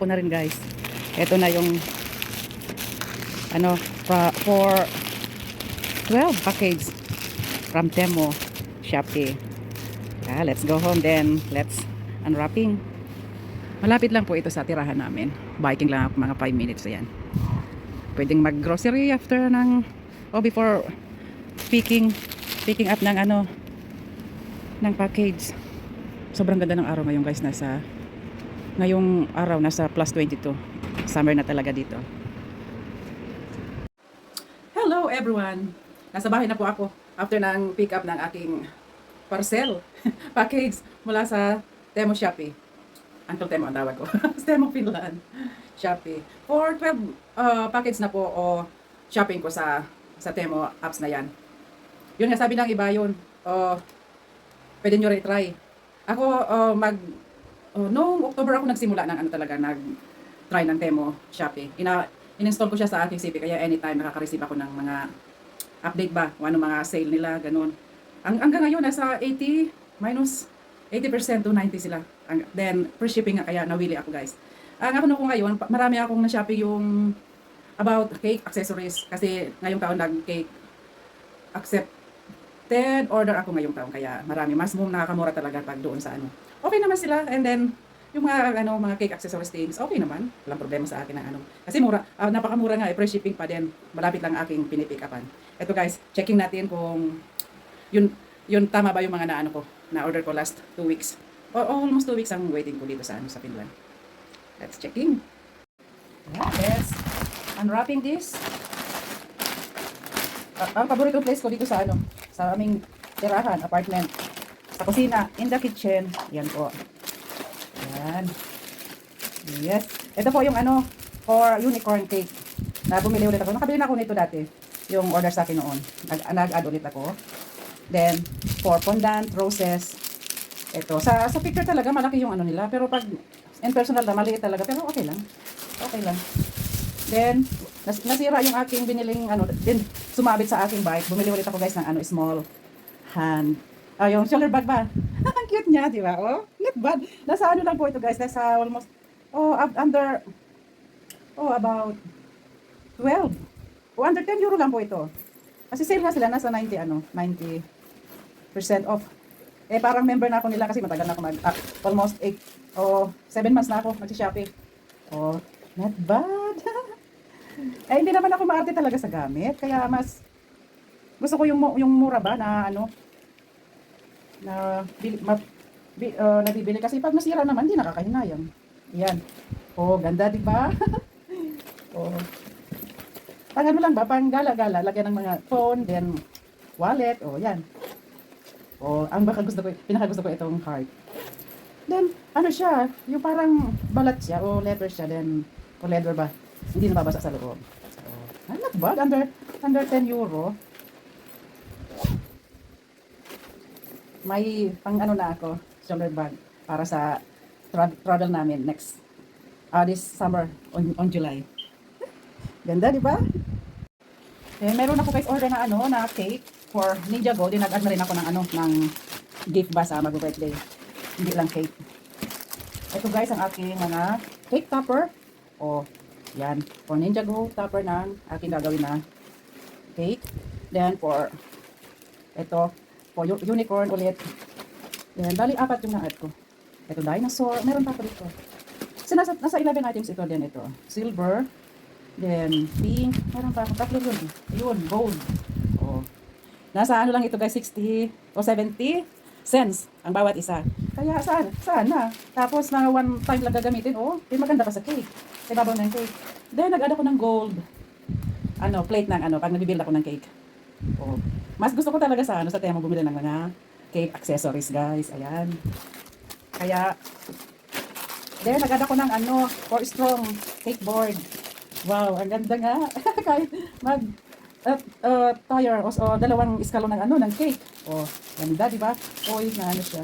ko na rin guys. Ito na yung ano for 12 package from Temo Shopee. Let's go home then. Let's unwrapping. Malapit lang po ito sa tirahan namin. Biking lang ako mga 5 minutes. Ayan. Pwedeng mag-grocery after ng before picking up ng ng package. Sobrang ganda ng araw ngayon guys. Ngayong araw nasa plus 22. Summer na talaga dito. Hello everyone. Nasa bahay na po ako after ng pick up ng aking parcel package mula sa Temo Shopee. Uncle Temo ang tawag ko. Temo Finland Shopee. For 12 package na po o shopping ko sa Temo apps na yan. Yun nga sabi ng iba yun. Pwede nyo retry. Ako noong October ako nagsimula ng nag-try ng Temo Shopee. In-install ko siya sa aking CP kaya anytime nakaka-receive ako ng mga update ba, o mga sale nila, ganun. Hanggang ngayon nasa 80 minus 80% to 90 sila. Then free shipping nga kaya nawili ako guys. Ang ako ko ngayon, marami akong na-shopping yung about cake accessories kasi ngayong taon nag-cake accepted order ako ngayong taon kaya marami mas nakakamura talaga pag doon sa Okay naman sila and then yung mga cake accessories things, okay naman. Walang problema sa akin ng Kasi mura, napakamura nga, free shipping pa din. Malapit lang aking pinipick upan. Ito guys, checking natin kung yun tama ba yung mga na order ko last 2 weeks. Almost 2 weeks ang waiting ko dito sa Finland. Let's checking. Yes. Unwrapping this. Ang paborito place ko dito sa sa aming tirahan, apartment. Sa kusina, in the kitchen. Yan po. Yan. Yes. Ito po yung for unicorn cake. Na bumili ulit ako. Nakabili na ako nito dati. Yung order sa akin noon. Nag-add ulit ako. Then, for fondant, roses. Ito. Sa picture talaga, malaki yung nila. Pero pag in personal na, maliit talaga. Pero okay lang. Okay lang. Then, nasira yung aking biniling, din sumabit sa aking bike. Bumili ulit ako guys ng small hand. Yung shoulder bag ba? Ang cute niya, di ba? Not bad. Nasa lang po ito guys. Nasa almost, about 12. Under 10 euro lang po ito. Kasi sale nga sila, nasa 90% off. Parang member na ako nila kasi matagal na ako almost 8 o 7 months na ako mag-shopping. Not bad. Hindi naman ako maarte talaga sa gamit. Kaya mas gusto ko yung mura ba na nabibili kasi pag masira naman hindi nakakahinayang. Yan. Ganda di ba? Pang lang ba, pang gala-gala, lagyan ng mga phone, then wallet, yan. Ang pinakagusto ko itong heart. Then, siya, yung parang balat siya, leather siya, then, leather ba, hindi nababasa sa loob. Not bad, under 10 euro. May pang na ako, shoulder bag, para sa travel namin next, this summer, on July. Ganda, di ba? Meron ako guys order na cake for Ninja Gold. Nag-add na rin ako ng gift ba sa mag-birthday. Hindi lang cake. Ito guys ang aking mga cake topper. Yan. For Ninja Gold topper ng aking gagawin na cake. Then for unicorn ulit. Then bali 4 yung na-add ko. Ito dinosaur. Meron pa po dito. Kasi nasa 11 items ito din ito. Silver. Then, pink. Meron pa akong 3 yun. Yun, gold. Nasa lang ito guys, 60 o 70 cents ang bawat isa. Kaya saan na? Tapos na one time lang gagamitin. Maganda pa sa cake. Sa ibabaw ng cake. Then, nag-add ako ng gold. Plate ng pag nag-build ako ng cake. Mas gusto ko talaga sa Temo bumili ng mga cake accessories guys. Ayan. Kaya, then, nag-add ako ng for strong cake board. Wow, ang ganda nga. Kahit tire o dalawang eskalon ng cake. Ganda, di ba? Siya.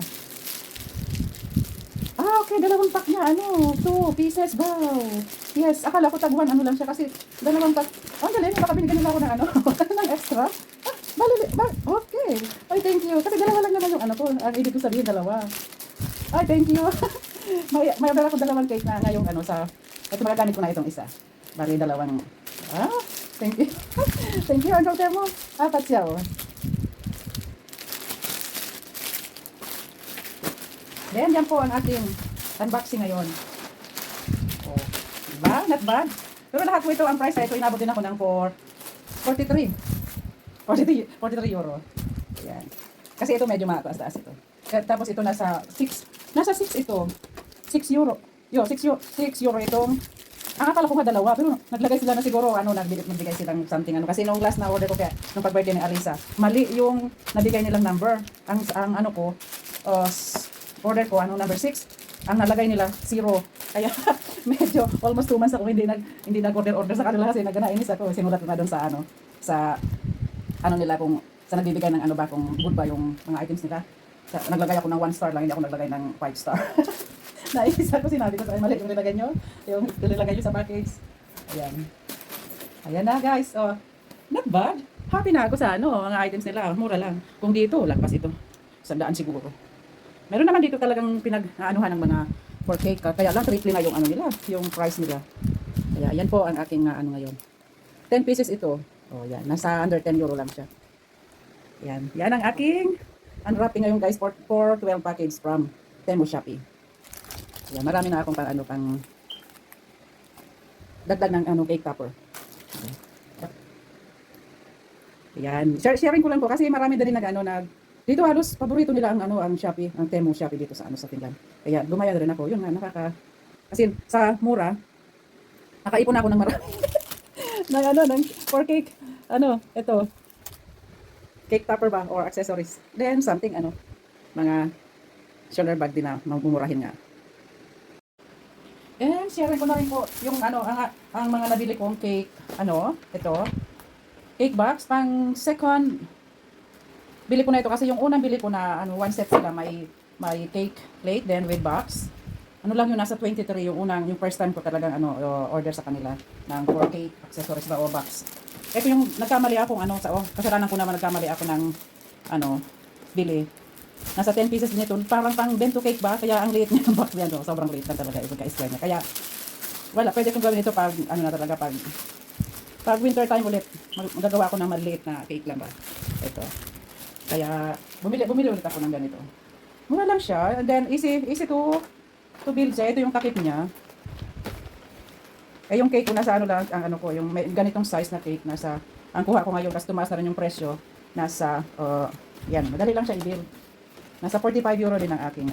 Okay, dalawang pack niya, 2 pieces, wow. Yes, akala ko taguan lang siya kasi dalawang pack. Galing, baka binigyan nila ako ng ng extra. Okay. Thank you. Kasi dalawa lang naman yung ang ibig ko sabihin, dalawa. Thank you. may order ako dalawang cake na ngayong sa Ito magagamit ko na itong isa. Bali, dalawang, thank you. Thank you, Uncle Temo. Apat siya, oh. Then, yan po ang ating unboxing ngayon. Oh, diba? Not bad. Pero lahat po ito, ang price ito, inabot din ako ng 43 euro. Ayan. Kasi ito medyo mataas-taas ito. Tapos ito nasa 6 ito. 6 euro. 6 euro itong. Ang akala ko nga dalawa, pero naglagay sila na siguro, nagbigay silang something, kasi nung last na order ko kaya, nung pag-birthday ni Alisa, mali yung nabigay nilang number. Ang ano ko, order ko, number 6, ang nalagay nila, 0. Kaya, medyo, almost 2 months ako hindi nag-order sa kanila kasi nainis ako. Sinulat ko na doon sa nila kung, sa nagbibigay ng kung good ba yung mga items nila. Naglagay ako ng 1 star lang, hindi ako naglagay ng 5 star. Naiisa ko, sinabi ko sa mali yung nilagay nyo. Yung nilagay nyo sa package. Ayan. Ayan na guys. Oh, not bad. Happy na ako sa mga items nila. Mura lang. Kung dito, lagpas ito. 100 siguro. Meron naman dito talagang pinag-aanuhan ng mga for cake. Kaya lang triple na yung nila, yung price nila. Kaya yan po ang aking ngayon. 10 pieces ito. Oh, yan. Nasa under 10 euro lang siya. Yan. Yan ang aking unwrapping ngayon guys for 12 package from Temu Shopee. Yan, marami na akong pang dagdag ng cake topper. Yan, sharing ko lang po kasi marami din dito halos paborito nila ang Shopee, ang Temu Shopee dito sa Finland. Kaya lumaya na rin ako. Yun nga kasi sa mura nakaipon ako ng marami. ng for cake, ito. Cake topper ba or accessories. Then something mga shoulder bag din na mamumurahin nga. And share ko na rin po yung ang mga nabili kong cake, ito. Cake box pang second. Bili ko na ito kasi yung unang bili ko na one set sila may cake plate then with box. Lang yung nasa 23 yung first time ko talagang order sa kanila ng 4 cake accessories ba o box. Ito yung nagkamali ako kasalanan ko naman nagkamali ako ng bili. Nasa 10 pieces din ito. Parang pang bento cake ba? Kaya ang liit niya ng box niya. Sobrang liit na talaga. Ipagka-square niya. Kaya, wala. Pwede kong gawin ito pag, pag winter time ulit. Magagawa ako ng maliit na cake lang ba? Ito. Kaya, bumili ulit ako ng ganito. Mura lang siya. And then, easy to build siya. Ito yung takip niya. Yung cake ko nasa lang, yung may ganitong size na cake. Ang kuha ko ngayon, kasi tumaas na rin yung presyo. Yan. Madali lang siya i-build. Nasa 45 euro din ang aking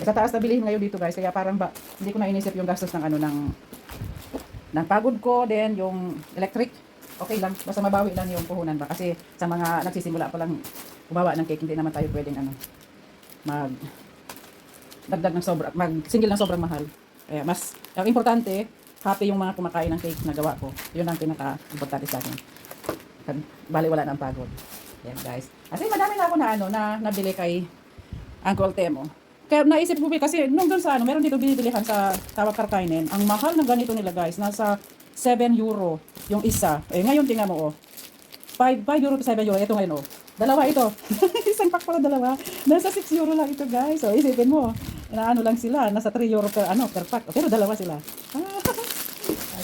sa taas na bilihin ngayon dito guys, kaya parang hindi ko na inisip yung gastos ng ng pagod ko, then yung electric, okay lang, basta mabawi lang yung puhunan ba, kasi sa mga nagsisimula pa lang gumawa ng cake, hindi naman tayo pwedeng dagdag ng sobra, single ng sobrang mahal. Kaya ang importante, happy yung mga kumakain ng cake na gawa ko, yun ang pinaka-importante sa akin. Bali wala na ang pagod. Yan guys. Kasi madami na ako na nabili kay Uncle Temo. Kaya naisip ko kasi nung doon sa meron dito binibilihan sa Tawag Karkainen. Ang mahal ng ganito nila guys. Nasa 7 euro yung isa. Ngayon tingnan mo 5 euro to 7 euro. Ito ngayon Dalawa ito. Isang pack pala dalawa. Nasa 6 euro lang ito guys. So isipin mo. Lang sila. Nasa 3 euro per pack. Pero dalawa sila.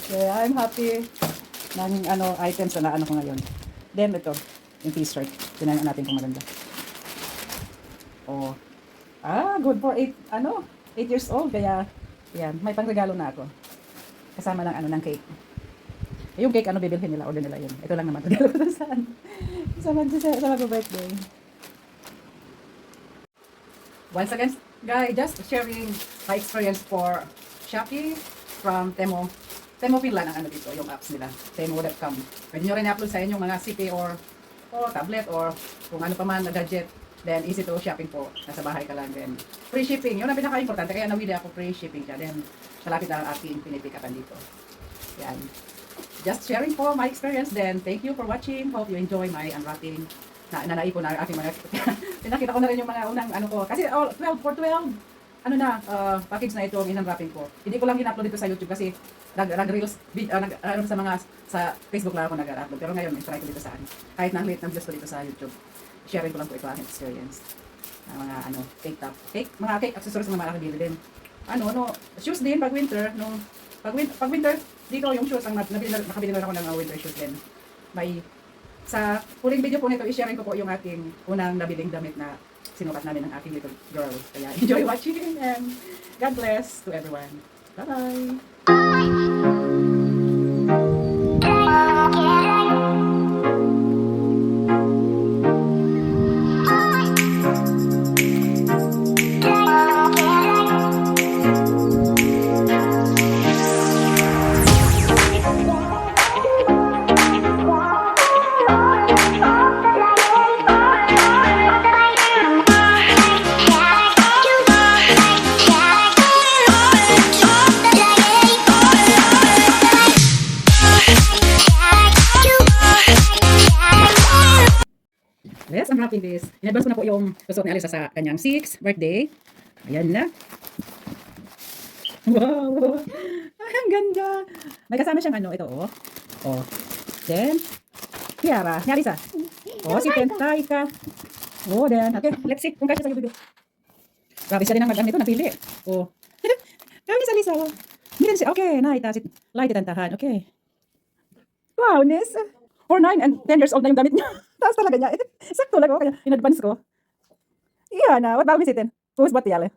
Okay, I'm happy ng items na ko ngayon. Then ito. Yung t-shirt. Tinanan natin kung maganda. Good for 8 years old. Kaya, yan, may pangregalo na ako. Kasama ng ng cake. Yung cake, bibilhin nila, order nila yun. Ito lang naman, regalo ko saan. Sa mag-birthday. Once again, guys, just sharing my experience for Shopee from Temu Finland, ang dito, yung apps nila. Temu.com. Pwede nyo rin i-upload sa inyong mga city or tablet or kung ano pa man na gadget, then easy to shopping po, nasa bahay ka lang, then free shipping, yun ang pinaka-importante, kaya nawili ako free shipping siya, then malapit na ang aking pinipikapan dito. Yan, just sharing po my experience, then thank you for watching, hope you enjoy my unwrapping na naipon na aking mga pinakita ko na rin yung mga unang ko, kasi 12 package na ito ang in-unwrapping ko. Hindi ko lang in-upload dito sa YouTube kasi nag-reels sa Facebook lang ako nag-upload. Pero ngayon, try ko dito sa kahit na late ng views ko dito sa YouTube. Sharing ko lang po ito aking experience. Mga cake top. Mga cake accessories na malaki bili din. shoes din pag winter, pag winter, dito yung shoes ang nakabili na ako ng winter shoes din. May, sa huling video po nito, i-sharing ko po yung aking unang nabiling damit na sinukat namin ng aking little girl. Kaya enjoy watching and God bless to everyone. Bye-bye! Let's unwrapping this. In-advance ko na po yung susuot ni Alisa sa kanyang 6th birthday. Ayan na. Wow! Ay, ang ganda. May kasama siyang ito, oh. Oh. Then, tiara. Ni Alisa. Oh, si Tenta, Ika. Oh, then. Okay, let's see kung kasya sa bibig. Grabe siya din ang mag-ano nito, napili. Oh. Grabe si Alisa, oh. Hindi rin siya. Okay, na, itasit. Light itantahan. Okay. Wow, Ness. For 9 and 10 years old na yung damit niya. Taas talaga niya. Sakto lang ako. Kaya in-advance ko. Iya na. What ba visitin? Who's ba't yale?